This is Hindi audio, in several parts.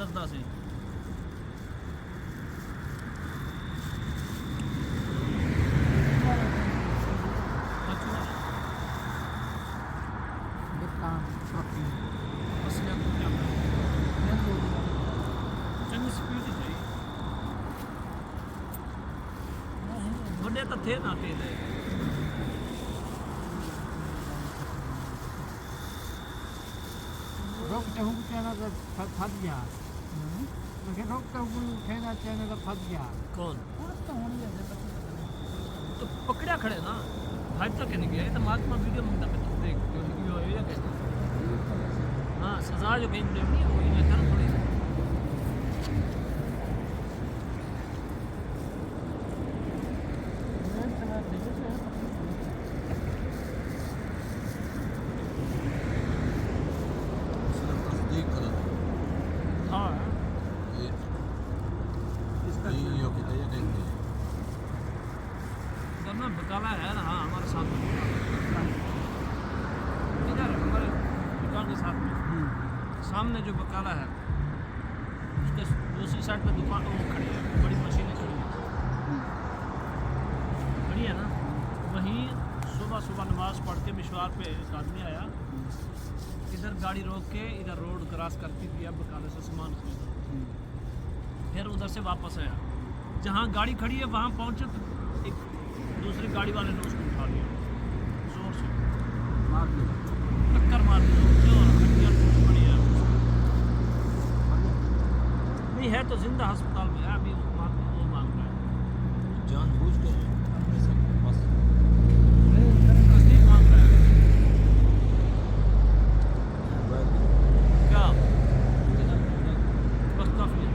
दसदा से चंगी स्पीड चाहिए बड़े तो थे ना टेले रोकते हूँ कहना तो फंस गया लेकिन रोकते हूँ कहना कहने तो फंस गया कौन तो पकड़ा खड़े ना भाई तक नहीं गया तो महात्मा वीडियो में तक तो देख जो लिखी हो या कैसे हाँ सजा जो कहीं नहीं वो ये कर थोड़ी करना बकाला है ना हाँ हमारे साथ इधर हमारे दुकान के साथ में सामने जो बकाला है उसके दूसरी साइड पे दुकान वो खड़ी है बड़ी मशीनें खड़ी है खड़ी है ना वहीं सुबह सुबह नमाज पढ़ के मिशवार पे एक आदमी आया इधर गाड़ी रोक के इधर रोड क्रॉस करती थी अब बकाले से सामान खरीदा फिर उधर से वापस आया जहाँ गाड़ी खड़ी है वहाँ पहुँचे तो एक दूसरी गाड़ी वाले ने उसको उठा लिया जोर से मार दिया टक्कर मार दी जो हड्डियाँ टूट पड़ी है नहीं है तो जिंदा अस्पताल में है अभी वो मांग रहा है जानबूझ के ऐसे बस तस्दीक मांग रहा है क्या बस काफी है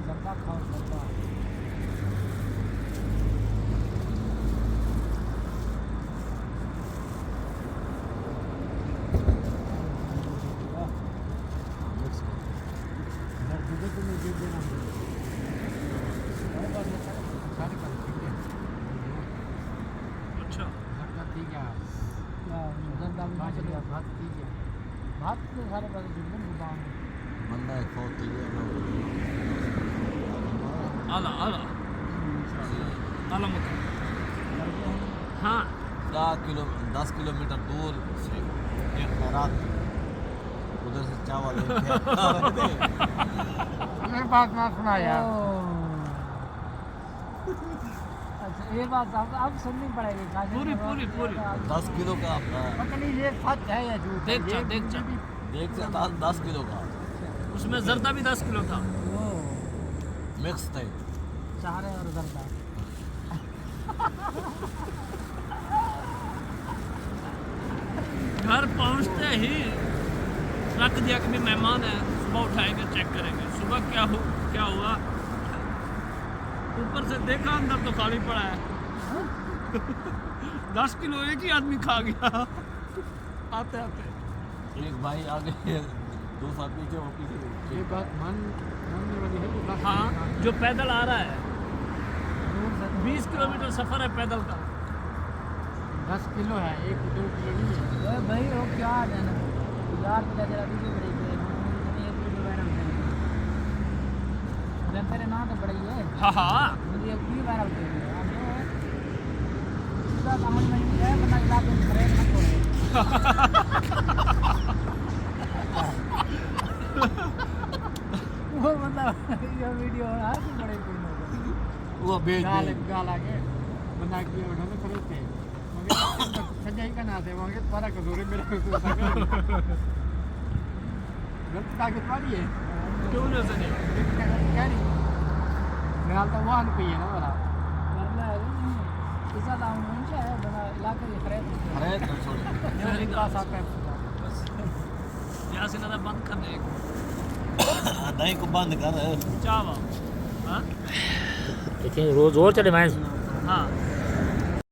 जर्दा खाओ जर्दा अच्छा भात तो सारे पास जुम्मन गुदाम बंदा है खोती है ना आला आला आला मत हाँ 10 किलोमीटर दूर से एक खैरात उधर से चावल लेके आता है। मैं बात ना सुना यार अच्छा ये बात अब सुननी पड़ेगी पूरी पूरी पूरी 10 किलो का आपका पता नहीं ये सच है या झूठ है देख जा देख से 10 किलो का उसमें जर्दा भी 10 किलो था मिक्स थे चारे और जर्दा घर पहुंचते ही रख दिया कि भी मेहमान है सुबह उठाएंगे चेक करेंगे सुबह क्या हुआ ऊपर से देखा अंदर तो खाली पड़ा है 10 किलो एक ही आदमी खा गया आते आते एक भाई आगे दूसरा पीछे वो पीछे ये बात मानने वाली है कि बात हाँ जो पैदल आ रहा है 20 किलोमीटर सफर है पैदल का 10 किलो है 1-2 किलो नहीं है भाई वो क्या है ना यार तेरा जरा वीडियो बनाई है मैंने एक वीडियो वायरल कर मैं तेरे नाम तो पड़ी है हाँ मुझे एक भी वायरल कर दिया पूरा समझ में नहीं है बंदा इलाके में खड़े ना करे वो मतलब ये वीडियो है कि बड़े कोई ना वो बेच गाल आके बंदा की उठाने खड़े थे मगर सजाई का ना थे वहां पर का जोरे मेरा को गलत ताकत वाली है क्यों नहीं सने क्या नहीं मैं तो वहां पे है ना वाला वरना इसका दाम नहीं है बना इलाके में खड़े अरे तो छोड़ मेरे पास आता है बस यहाँ से ना बंद कर दे दही को बंद कर चावा हाँ रोज और चले मैं हाँ